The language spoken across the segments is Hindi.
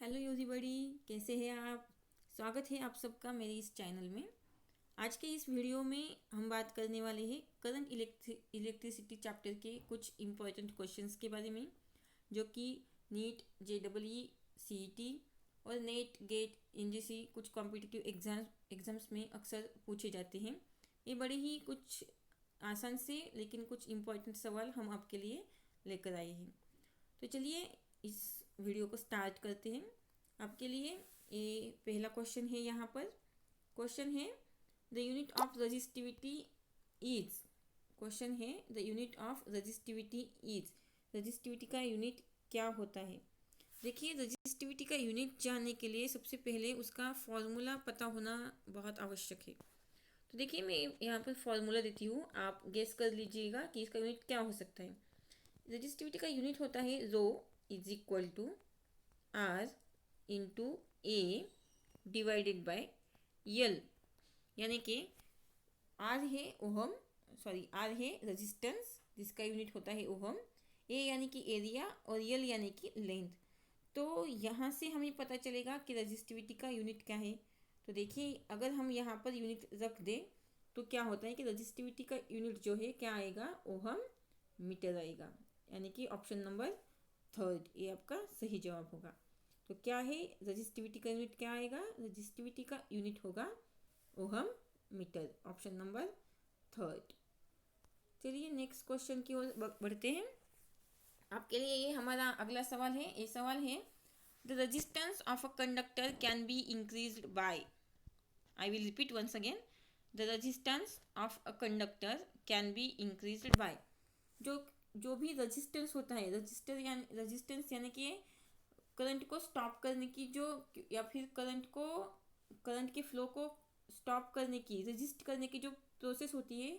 हेलो एवरीबॉडी, कैसे हैं आप। स्वागत है आप सबका मेरे इस चैनल में। आज के इस वीडियो में हम बात करने वाले हैं करंट इलेक्ट्रिसिटी चैप्टर के कुछ इम्पोर्टेंट क्वेश्चंस के बारे में, जो कि नीट, JEE, CET और नेट, गेट, NGC कुछ कॉम्पिटिटिव एग्ज़ाम्स में अक्सर पूछे जाते हैं। ये बड़े ही कुछ आसान से लेकिन कुछ इम्पोर्टेंट सवाल हम आपके लिए लेकर आए हैं। तो चलिए इस वीडियो को स्टार्ट करते हैं। आपके लिए ये पहला क्वेश्चन है। यहाँ पर क्वेश्चन है the unit of resistivity is. Question है the unit of resistivity is. Resistivity का यूनिट क्या होता है। देखिए, रजिस्टिविटी का यूनिट जानने के लिए सबसे पहले उसका फॉर्मूला पता होना बहुत आवश्यक है। तो देखिए, मैं यहाँ पर फॉर्मूला देती हूँ, आप गेस कर लीजिएगा कि इसका यूनिट क्या हो सकता है। रजिस्टिविटी का यूनिट होता है rho is equal to R into A divided by L, यानी कि आर है ओहम, आर है रेजिस्टेंस जिसका यूनिट होता है ओहम, ए यानी कि एरिया और यल यानी कि लेंथ। तो यहाँ से हमें पता चलेगा कि रजिस्टिविटी का यूनिट क्या है। तो देखिए, अगर हम यहाँ पर यूनिट रख दें तो क्या होता है कि रजिस्टिविटी का यूनिट जो है क्या आएगा, ओहम मीटर आएगा, यानी कि ऑप्शन नंबर थर्ड ये आपका सही जवाब होगा। तो क्या है रजिस्टिविटी का यूनिट, क्या आएगा, रजिस्टिविटी का यूनिट होगा ohm metre, option number third. चलिए नेक्स्ट क्वेश्चन की ओर बढ़ते हैं। आपके लिए ये हमारा अगला सवाल है। ये सवाल है the resistance of a conductor can be increased by. I will repeat once again, the resistance of a conductor can be increased by. जो जो भी रजिस्टेंस होता है, रजिस्टेंस यानी कि करंट को स्टॉप करने की जो, या फिर करंट के फ्लो को स्टॉप करने की, रजिस्ट करने की जो प्रोसेस होती है,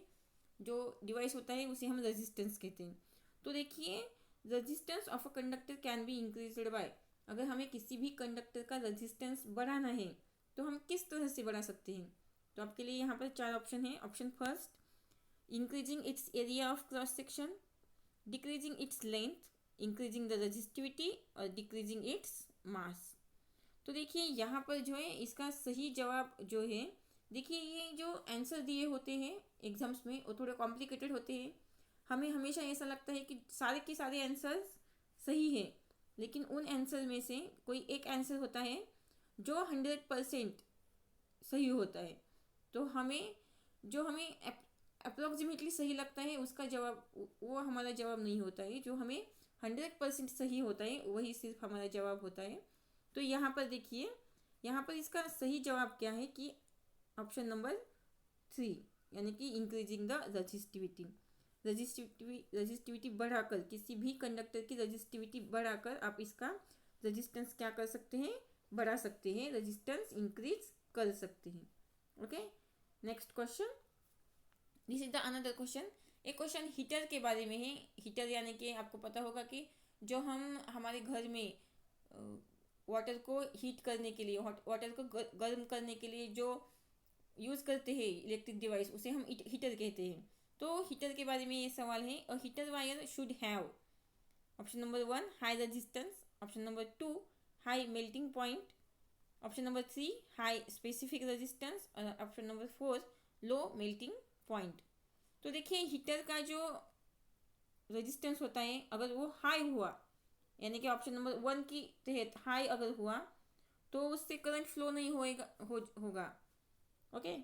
जो डिवाइस होता है, उसे हम रेजिस्टेंस कहते हैं। तो देखिए, resistance of a conductor can be increased bye, अगर हमें किसी भी कंडक्टर का रेजिस्टेंस बढ़ाना है तो हम किस तरह से बढ़ा सकते हैं। तो आपके लिए यहाँ पर चार ऑप्शन है। Option first, increasing its area of cross section, decreasing its length, increasing the resistivity और डिक्रीजिंग इट्स मास। तो देखिए, यहाँ पर जो है इसका सही जवाब जो है, देखिए ये जो आंसर दिए होते हैं एग्जाम्स में वो थोड़े कॉम्प्लिकेटेड होते हैं। हमें हमेशा ऐसा लगता है कि सारे के सारे आंसर्स सही है, लेकिन उन आंसर में से कोई एक आंसर होता है जो 100% सही होता है। तो हमें अप्रोक्सीमेटली सही लगता है उसका जवाब, वो हमारा जवाब नहीं होता है। जो हमें 100% सही होता है वही सिर्फ हमारा जवाब होता है। तो यहाँ पर देखिए, यहाँ पर इसका सही जवाब क्या है कि ऑप्शन नंबर 3, यानी कि इंक्रीजिंग द रजिस्टिविटी। रजिस्टिविटी बढ़ाकर, किसी भी कंडक्टर की रजिस्टिविटी बढ़ाकर आप इसका रेजिस्टेंस क्या कर सकते हैं, बढ़ा सकते हैं, रेजिस्टेंस इंक्रीज कर सकते हैं। Okay, next question, this is the another question. एक क्वेश्चन हीटर के बारे में है। हीटर यानी कि आपको पता होगा कि जो हम हमारे घर में वाटर को हीट करने के लिए, वाटर को गर्म करने के लिए जो यूज़ करते हैं इलेक्ट्रिक डिवाइस, उसे हम हीटर कहते हैं। तो हीटर के बारे में ये सवाल है। और heater wire should have, option number 1 high resistance, option number 2 high melting point, option number 3 high specific resistance और option number 4 low melting point. तो देखिए, हीटर का जो रेजिस्टेंस होता है अगर वो हाई हुआ, यानी कि ऑप्शन नंबर 1 की तहत हाई अगर हुआ, तो उससे करंट फ्लो नहीं होगा। ओके,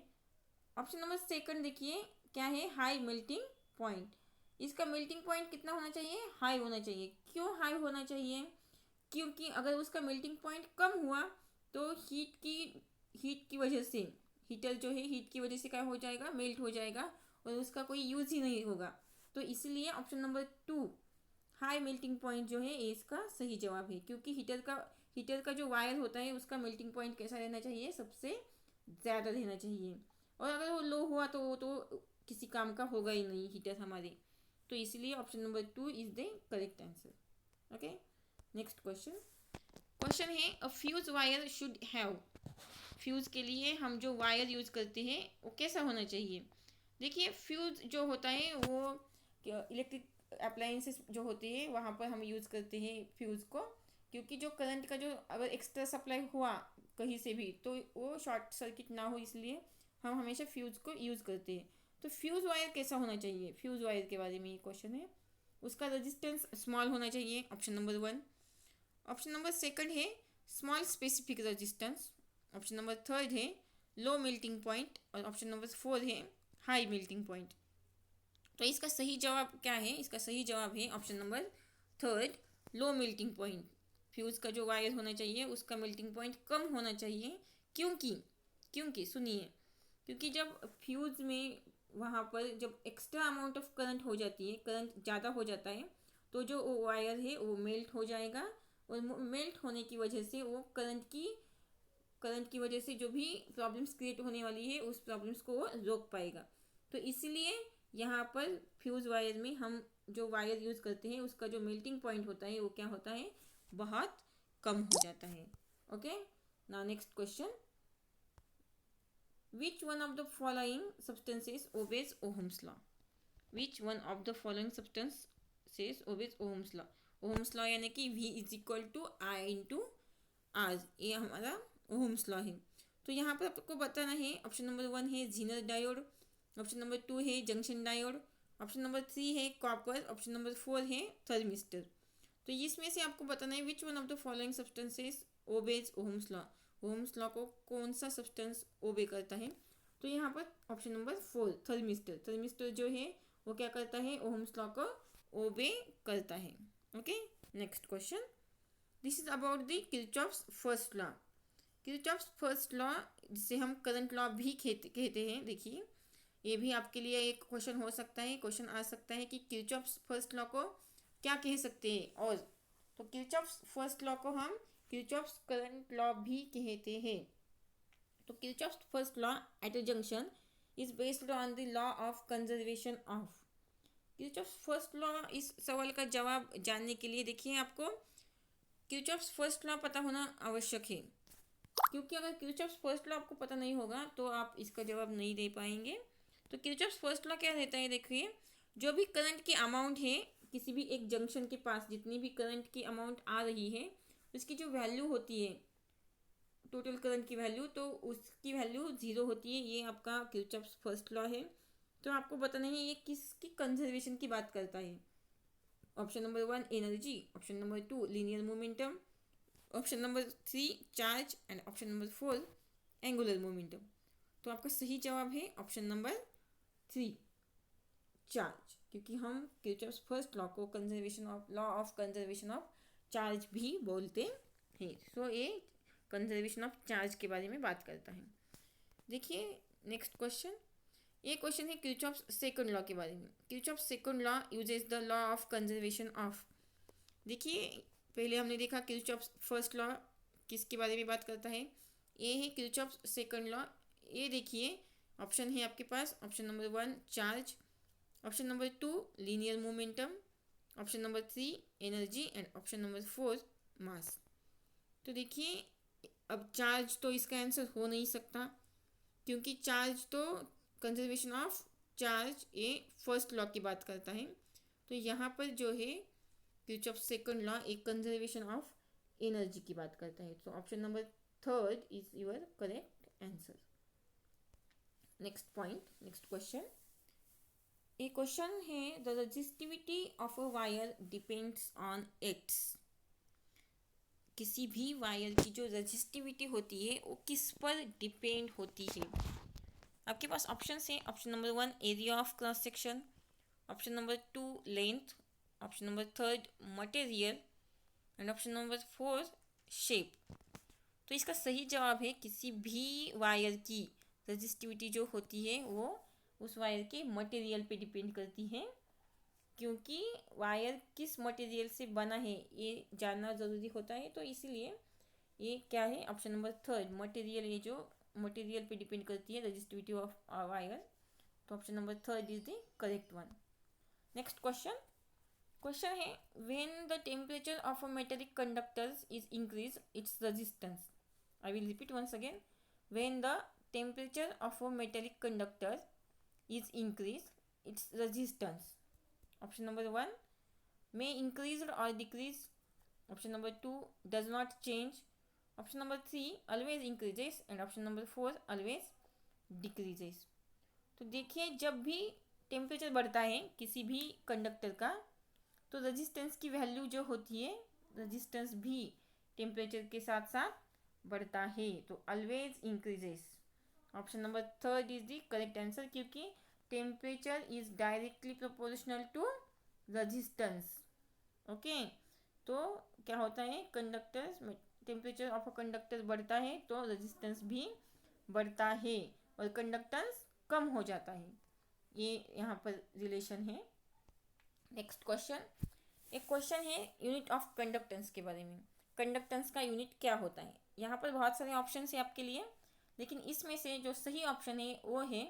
ऑप्शन नंबर सेकंड देखिए क्या है, हाई मेल्टिंग पॉइंट। इसका मेल्टिंग पॉइंट कितना होना चाहिए, हाई होना चाहिए। क्यों हाई होना चाहिए, क्योंकि अगर उसका मेल्टिंग पॉइंट कम हुआ तो हीट की वजह से, हीटर जो है हीट की वजह से क्या हो जाएगा, मेल्ट हो जाएगा और उसका कोई यूज़ ही नहीं होगा। तो इसलिए option number 2 high melting point जो है ये इसका सही जवाब है, क्योंकि हीटर का जो वायर होता है उसका मेल्टिंग पॉइंट कैसा रहना चाहिए, सबसे ज़्यादा रहना चाहिए। और अगर वो लो हुआ तो वो तो किसी काम का होगा ही नहीं हीटर हमारे। तो इसलिए option number 2 is the correct answer. Okay, next question है a fuse wire should have. Fuse के लिए हम जो वायर यूज़ करते हैं वो कैसा होना चाहिए। देखिए, फ्यूज़ जो होता है वो इलेक्ट्रिक अप्लायंसेस जो होते हैं वहाँ पर हम यूज़ करते हैं फ्यूज़ को, क्योंकि जो करंट का जो अगर एक्स्ट्रा सप्लाई हुआ कहीं से भी तो वो शॉर्ट सर्किट ना हो, इसलिए हम हमेशा फ्यूज़ को यूज़ करते हैं। तो फ्यूज़ वायर कैसा होना चाहिए, फ्यूज़ वायर के बारे में ये क्वेश्चन है। उसका रेजिस्टेंस स्मॉल होना चाहिए, option number 1। Option number second है small specific resistance. Option number third है लो मेल्टिंग पॉइंट। और ऑप्शन नंबर 4 है हाई मेल्टिंग पॉइंट। तो इसका सही जवाब क्या है, इसका सही जवाब है ऑप्शन नंबर थर्ड, लो मेल्टिंग पॉइंट। फ्यूज़ का जो वायर होना चाहिए उसका मेल्टिंग पॉइंट कम होना चाहिए। क्योंकि क्योंकि सुनिए, क्योंकि जब फ्यूज़ में वहाँ पर जब एक्स्ट्रा अमाउंट ऑफ करंट हो जाती है, करंट ज़्यादा हो जाता है, तो जो वायर है वो मेल्ट हो जाएगा। और मेल्ट होने की वजह से वो करंट की वजह से जो भी प्रॉब्लम्स क्रिएट होने वाली है उस प्रॉब्लम्स को वो रोक पाएगा। तो इसलिए यहाँ पर फ्यूज़ वायर में हम जो वायर यूज़ करते हैं उसका जो मेल्टिंग पॉइंट होता है वो क्या होता है, बहुत कम हो जाता है। Okay, now next question, which one of the following substances obeys Ohm's law. Which one of the following substances obeys Ohm's law. Ohm's law यानी कि V is equal to I into R, ये हमारा ओहम्स लॉ है। तो यहाँ पर आपको बताना है, ऑप्शन नंबर 1 है जीनर डायोड, ऑप्शन नंबर 2 है जंक्शन डायोड, ऑप्शन नंबर 3 है कॉपर, ऑप्शन नंबर 4 है थर्मिस्टर। तो इसमें से आपको बताना है which one of the following substances obeys Ohm's law. Ohm's law को कौन सा सब्सटेंस ओबे करता है। तो यहाँ पर ऑप्शन नंबर 4 थर्मिस्टर, थर्मिस्टर जो है वो क्या करता है, ओहम्स लॉ को ओबे करता है। Okay, next question, this is about the Kirchhoff's first law. Kirchhoff's first law जिसे हम करंट लॉ भी कहते हैं, देखिए ये भी आपके लिए एक क्वेश्चन हो सकता है, क्वेश्चन आ सकता है कि किरचॉफ्स फर्स्ट लॉ को क्या कह सकते हैं। और तो किरचॉफ्स फर्स्ट लॉ को हम किरचॉफ्स करंट लॉ भी कहते हैं। तो Kirchhoff's first law at a junction is based on the law of conservation of. Kirchhoff's first law, इस सवाल का जवाब जानने के लिए देखिए आपको किरचॉफ्स फर्स्ट लॉ पता होना आवश्यक है, क्योंकि अगर किरचॉफ्स फर्स्ट लॉ आपको पता नहीं होगा तो आप इसका जवाब नहीं दे पाएंगे। तो किरचॉफ्स फर्स्ट लॉ क्या रहता है, देखिए जो भी करंट की अमाउंट है किसी भी एक जंक्शन के पास, जितनी भी करंट की अमाउंट आ रही है उसकी जो वैल्यू होती है, टोटल करंट की वैल्यू, तो उसकी वैल्यू 0 होती है। ये आपका किरचॉफ्स फर्स्ट लॉ है। तो आपको बताना है ये किसकी कंजर्वेशन की बात करता है। Option number 1 energy, option number 2 linear momentum, option number 3 charge and option number 4 angular momentum. तो आपका सही जवाब है ऑप्शन नंबर 3 चार्ज, क्योंकि हम किरचॉफ्स फर्स्ट लॉ को conservation of law of conservation of charge भी बोलते हैं। सो ये कंजर्वेशन ऑफ चार्ज के बारे में बात करता है। देखिए नेक्स्ट क्वेश्चन, ये क्वेश्चन है किरचॉफ्स सेकंड लॉ के बारे में। Kirchhoff's second law uses the law of conservation of. देखिए पहले हमने देखा किरचॉफ्स फर्स्ट लॉ किसके बारे में बात करता है, ये है किरचॉफ्स सेकंड लॉ। ये देखिए ऑप्शन है आपके पास, option number 1 charge, option number 2 linear momentum, option number 3 energy and option number 4 mass. तो देखिए अब चार्ज तो इसका आंसर हो नहीं सकता, क्योंकि चार्ज तो कंजर्वेशन ऑफ चार्ज ये फर्स्ट लॉ की बात करता है। तो यहाँ पर जो है किरचॉफ्स सेकंड लॉ एक कंजर्वेशन ऑफ एनर्जी की बात करता है। तो option number 3 is your correct answer. Next point, next question, एक क्वेश्चन है the resistivity of a wire depends on it's. किसी भी वायर की जो रजिस्टिविटी होती है वो किस पर डिपेंड होती है। आपके पास ऑप्शन है, option number 1 area of cross section, option number 2 length, option number 3 material and option number 4 shape. तो इसका सही जवाब है किसी भी वायर की रजिस्टिविटी जो होती है वो उस वायर के मटेरियल पे डिपेंड करती है, क्योंकि वायर किस मटेरियल से बना है ये जानना ज़रूरी होता है। तो इसीलिए ये क्या है, ऑप्शन नंबर 3 मटेरियल, ये जो मटेरियल पे डिपेंड करती है रजिस्टिविटी ऑफ वायर। तो option number 3 is the correct one. Next question, question है when the temperature of a metallic conductor is increase its resistance. I will repeat once again, when the temperature of a metallic conductor is increased its resistance. Option number 1 may increase or decrease option number 2 does not change, option number 3 always increases and option number 4 always decreases. तो देखिए जब भी टेम्परेचर बढ़ता है किसी भी कंडक्टर का तो रेजिस्टेंस की वैल्यू जो होती है, रेजिस्टेंस भी टेम्परेचर के साथ साथ बढ़ता है, तो always increases. Option number 3 is the correct answer, क्योंकि temperature is directly proportional to resistance. Okay, तो क्या होता है, कंडक्टर्स में टेम्परेचर ऑफ अ कंडक्टर बढ़ता है तो रेजिस्टेंस भी बढ़ता है और कंडक्टेंस कम हो जाता है। ये यहाँ पर रिलेशन है। नेक्स्ट क्वेश्चन, एक क्वेश्चन है यूनिट ऑफ कंडक्टेंस के बारे में। कंडक्टेंस का यूनिट क्या होता है? यहाँ पर बहुत सारे ऑप्शन है आपके लिए, लेकिन इसमें से जो सही ऑप्शन है वो है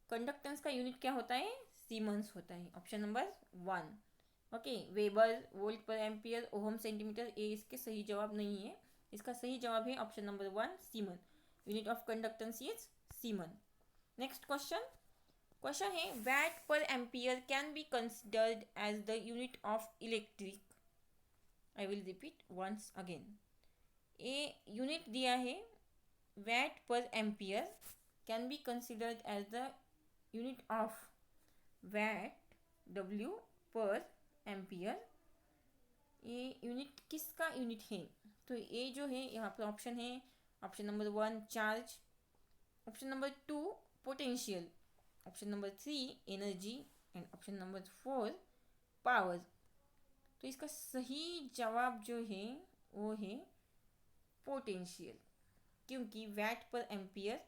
कंडक्टेंस का यूनिट क्या होता है, सीमेंस होता है। Option number 1। Okay, weber, volt पर एम्पियर, ओहम, सेंटीमीटर, ये इसके सही जवाब नहीं है। इसका सही जवाब है option number 1 siemens. Unit of conductance is siemens. Next question, question है watt per ampere can be considered as the unit of electric. I will repeat once again. ये यूनिट दिया है watt per ampere can be considered as the unit of watt W per ampere. ये यूनिट किसका यूनिट है? तो ये जो है यहाँ पर ऑप्शन है, option number 1 charge, option number 2 potential, option number 3 energy and option number 4 power. तो इसका सही जवाब जो है वो है पोटेंशियल, क्योंकि वैट पर एम्पियर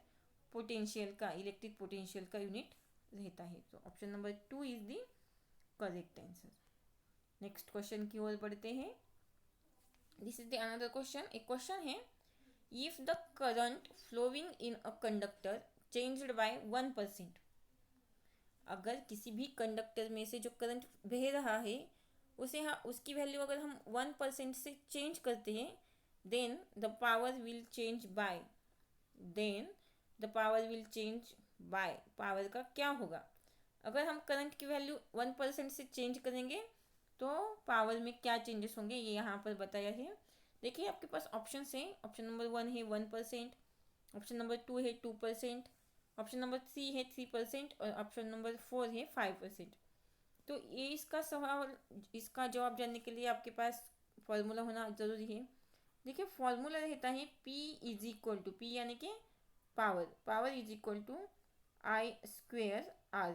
पोटेंशियल का, इलेक्ट्रिक पोटेंशियल का यूनिट रहता है। तो option number 2 is the correct answer. Next question की ओर बढ़ते हैं। This is the another question. एक क्वेश्चन है if the current flowing in a conductor changed by 1%। अगर किसी भी कंडक्टर में से जो करंट बह रहा है उसे उसकी वैल्यू अगर हम 1% से चेंज करते हैं then the power will change by, power का क्या होगा? अगर हम करंट की वैल्यू 1% से चेंज करेंगे तो पावर में क्या चेंजेस होंगे, ये यहाँ पर बताया है। देखिए आपके पास ऑप्शन है, ऑप्शन नंबर 1 है 1%, ऑप्शन नंबर 2 है 2%, ऑप्शन नंबर 3 है 3% और ऑप्शन नंबर 4 है 5%। तो ये इसका सवाल, इसका जवाब जानने के लिए आपके पास फॉर्मूला होना ज़रूरी है। देखिए फॉर्मूला रहता है P is equal to, P यानी कि power is equal to I square R।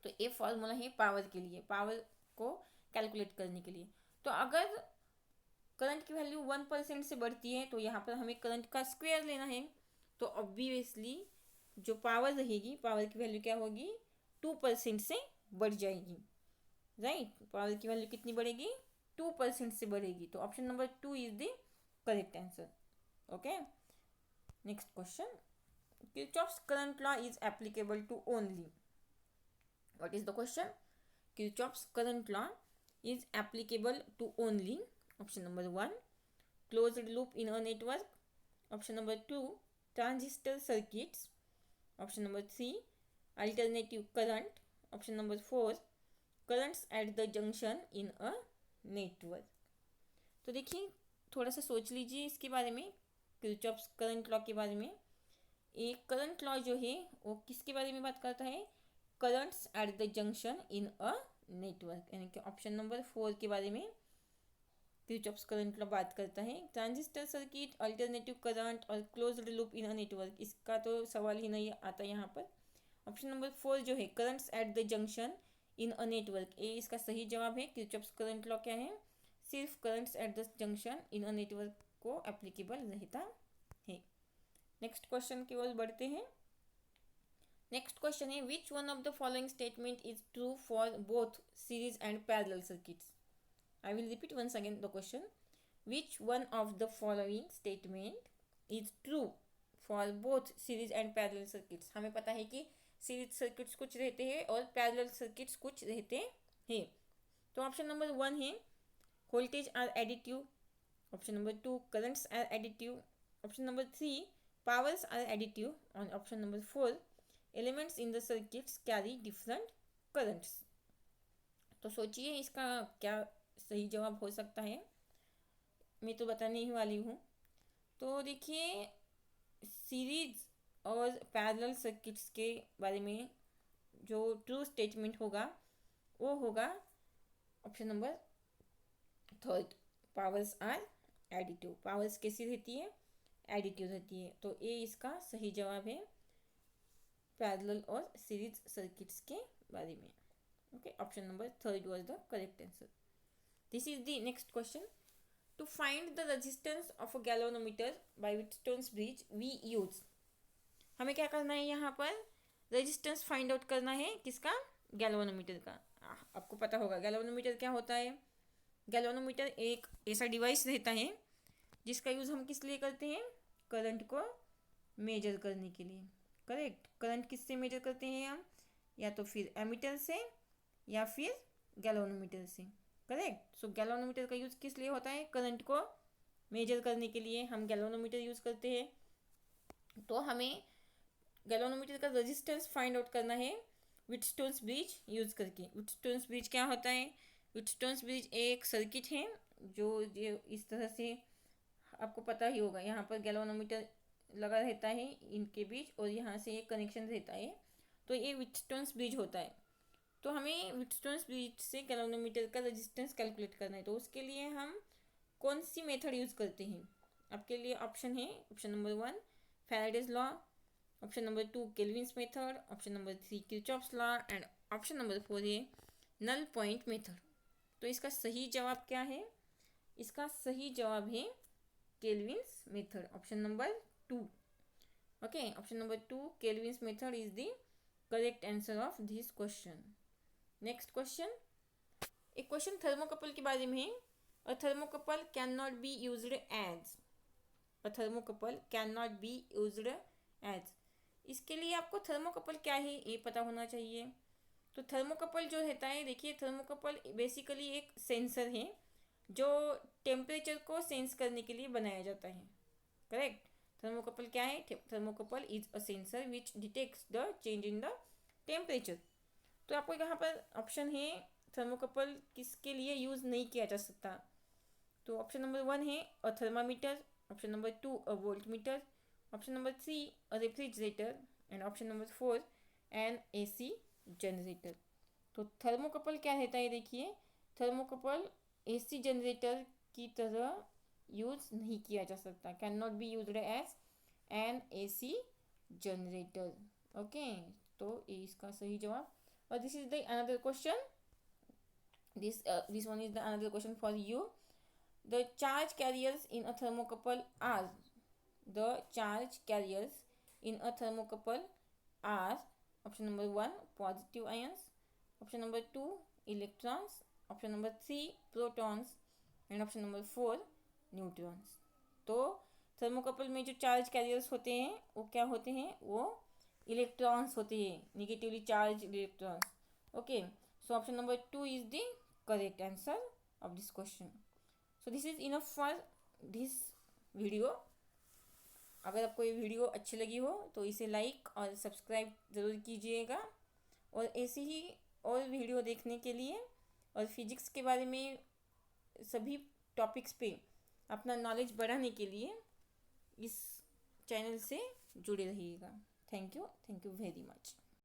तो ये फॉर्मूला है पावर के लिए, पावर को कैलकुलेट करने के लिए। तो अगर करंट की वैल्यू 1% से बढ़ती है तो यहाँ पर हमें करंट का स्क्वायर लेना है। तो ऑब्वियसली जो पावर रहेगी, पावर की वैल्यू क्या होगी, 2% से बढ़ जाएगी। राइट, पावर की वैल्यू कितनी बढ़ेगी, 2% से बढ़ेगी। तो option number 2 is the correct answer. Okay, next question, Kirchhoff's current law is applicable to only. What is the question? Kirchhoff's current law is applicable to only, option number 1 closed loop in a network, option number 2 transistor circuits, option number 3 alternative current, option number 4 currents at the junction in a network। तो देखिए थोड़ा सा सोच लीजिए इसके बारे में, किरचॉफ्स करंट लॉ के बारे में। एक करंट लॉ जो है वो किसके बारे में बात करता है, currents at the junction in a network, यानी कि ऑप्शन नंबर 4 के बारे में किरचॉफ्स करंट लॉ बात करता है। ट्रांजिस्टर सर्किट, अल्टरनेटिव करंट और closed loop in a network, इसका तो सवाल ही नहीं आता यहाँ पर। ऑप्शन नंबर 4 जो है currents at the junction in a network, ये इसका सही जवाब है। किरचॉफ्स करंट लॉ क्या है, सिर्फ currents at the junction in a network को एप्लीकेबल रहता है। नेक्स्ट क्वेश्चन की ओर बढ़ते हैं। नेक्स्ट क्वेश्चन है which one of the following statement is true for both series and parallel circuits. I will repeat once again the question, which one of the following statement is true for both series and parallel circuits. हमें पता है कि सीरीज सर्किट्स कुछ रहते हैं और पैरेलल सर्किट्स कुछ रहते हैं। तो ऑप्शन नंबर 1 है voltage are additive, option number 2 currents are additive, option number 3 powers are additive और option number 4 elements in the circuits carry different currents. तो सोचिए इसका क्या सही जवाब हो सकता है, मैं तो बताने ही वाली हूँ। तो देखिए, सीरीज और पैरेलल सर्किट्स के बारे में जो ट्रू स्टेटमेंट होगा वो होगा option number third, powers are additive. Powers कैसी रहती है? एडिटिव रहती है। तो ये इसका सही जवाब है पैरेलल और सीरीज सर्किट्स के बारे में। Okay, option number third was the correct answer. This is the next question. To find the resistance of a galvanometer by Wheatstone's bridge we use. हमें क्या करना है यहाँ पर? रेजिस्टेंस फाइंड आउट करना है, किसका? गैल्वेनोमीटर का। आपको पता होगा गैल्वेनोमीटर क्या होता है। गैल्वेनोमीटर एक ऐसा डिवाइस रहता है जिसका यूज़ हम किस लिए करते हैं? करंट को मेजर करने के लिए। करेक्ट। करंट किससे मेजर करते हैं हम? या तो फिर एमीटर से या फिर गैल्वेनोमीटर से। करेक्ट। सो गैल्वेनोमीटर का यूज़ किस लिए होता है? करंट को मेजर करने के लिए हम गैल्वेनोमीटर यूज़ करते हैं। तो हमें गैल्वेनोमीटर का रेजिस्टेंस फाइंड आउट करना है व्हीटस्टोन्स ब्रिज यूज़ करके। व्हीटस्टोन्स ब्रिज क्या होता है? व्हीटस्टोन्स ब्रिज एक सर्किट है जो ये इस तरह से आपको पता ही होगा। यहाँ पर गैल्वेनोमीटर लगा रहता है इनके बीच और यहाँ से एक कनेक्शन रहता है, तो ये व्हीटस्टोन्स ब्रिज होता है। तो हमें व्हीटस्टोन्स ब्रिज से गैल्वेनोमीटर का रेजिस्टेंस कैलकुलेट करना है। तो उसके लिए हम कौन सी मेथड यूज़ करते हैं? आपके लिए ऑप्शन है, option number 1 Faraday's law, option number 2 Kelvin's method, option number 3 Kirchhoff's law and option number 4 है नल पॉइंट मेथड। तो इसका सही जवाब क्या है? इसका सही जवाब है Kelvin's method, option number 2। Okay, option number 2 Kelvin's method is the correct answer of this question. Next question, एक क्वेश्चन थर्मोकपल के बारे में है। A thermocouple can not be used as. A thermocouple can not be used as. इसके लिए आपको थर्मोकपल क्या है ये पता होना चाहिए। तो थर्मोकपल जो रहता है, देखिए थर्मोकपल बेसिकली एक सेंसर है जो टेम्परेचर को सेंस करने के लिए बनाया जाता है। करेक्ट। थर्मोकपल क्या है? Thermocouple is a sensor which detects the change in the temperature. तो आपको यहाँ पर ऑप्शन है थर्मोकपल किसके लिए यूज़ नहीं किया जा सकता। तो ऑप्शन नंबर 1 है a thermometer, option number 2 a volt meter, option number 3 a refrigerator and option number 4 an AC generator. तो थर्मोकपल क्या रहता है? देखिए, थर्मोकपल AC जनरेटर की तरह यूज नहीं किया जा सकता, can not be used as an AC generator. Okay, तो ये इसका सही जवाब। और this is the another question, this one is the another question for you. The charge carriers in a thermocouple are, the charge carriers in a thermocouple are option number 1 positive ions, option number 2 electrons, option number 3 protons and option number 4 neutrons. तो थर्मोकपल में जो चार्ज कैरियर्स होते हैं वो क्या होते हैं? वो इलेक्ट्रॉन्स होते हैं, negatively charge electrons. Okay, so option number 2 is the correct answer of this question. So this is enough for this video. अगर आपको ये वीडियो अच्छी लगी हो तो इसे लाइक और सब्सक्राइब ज़रूर कीजिएगा। और ऐसे ही और वीडियो देखने के लिए और फिजिक्स के बारे में सभी टॉपिक्स पे अपना नॉलेज बढ़ाने के लिए इस चैनल से जुड़े रहिएगा। Thank you very much.